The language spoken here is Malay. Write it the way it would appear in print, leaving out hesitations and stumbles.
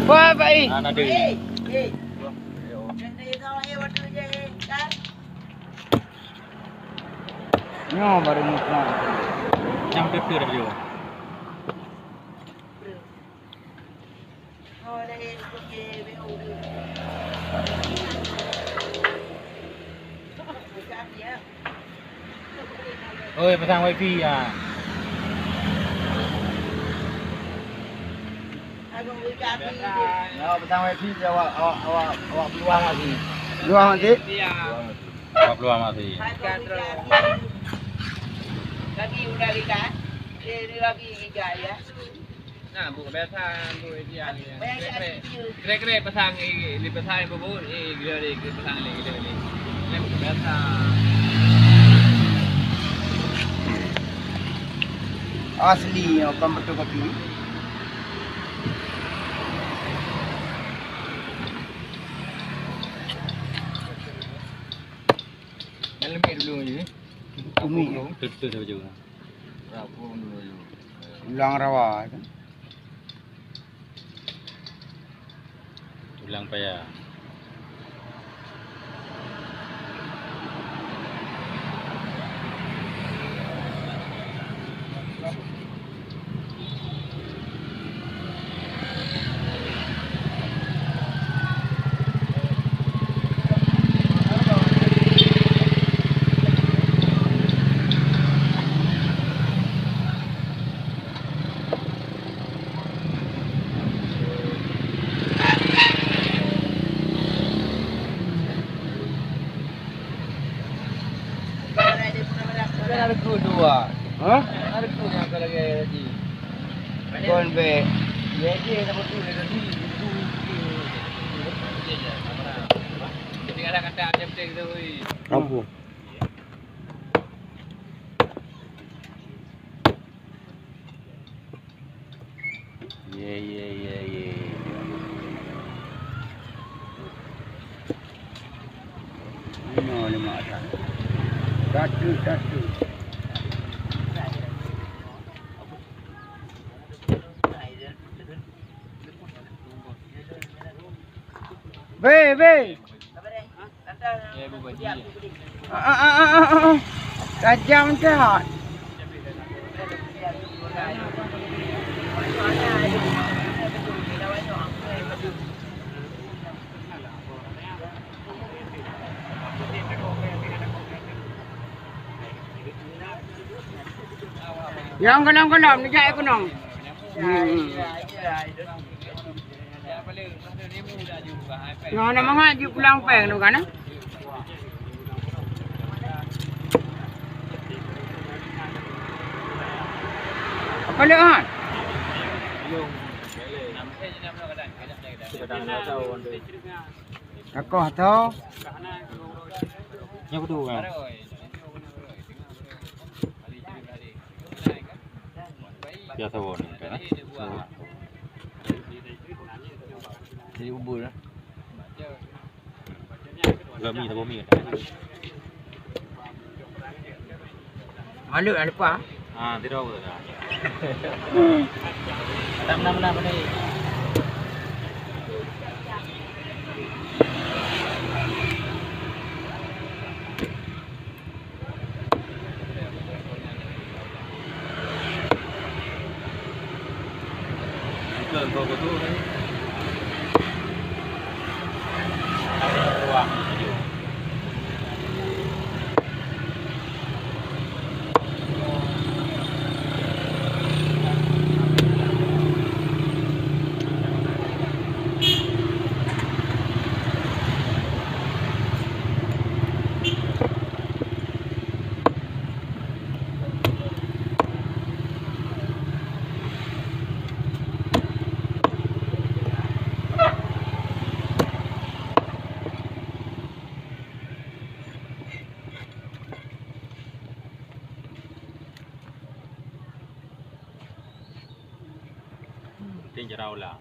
Wah, baik. Ana deui. Nyo baru muka. Yang pepper dia. Oi, pasang wifi ah. Ya, pasang wifi dia awak peluang masih. Dua mati. Awak peluang masih. Lagi udah lihat, dia lagi iga ya. Nah, buka biasa bu dia ni. Krek pasang di pasang bu gila ni pasang ni gila ni. Ni buka biasa. Asli, bukan betul kopi. Malam ni dulu ni. Umi. Tutup saja. Rapu dulu. Ulang rawa. Ulang payah. Kan ada kru dua. Hah? Ada kru yang kalau lagi. Kon be. Dia nak betul dia tadi. Jadi ada kata ada betul tu. Apa? Ye. No, lima dah. Satu. Be. Ya bu baji. Tajam tak? Yang kelam-kelam ni jap aku nong. Yang nak mengaji pulang peng tu kan? Apa le han? Aku tahu. Yang kedua kan. Biasa pun kan. Jadi ubur lah. Gami tak bomi kan. Malu lah lupa. Ah, tidak apa dah. Mana ni. Kau tu ni. Wah, Tin cho đâu là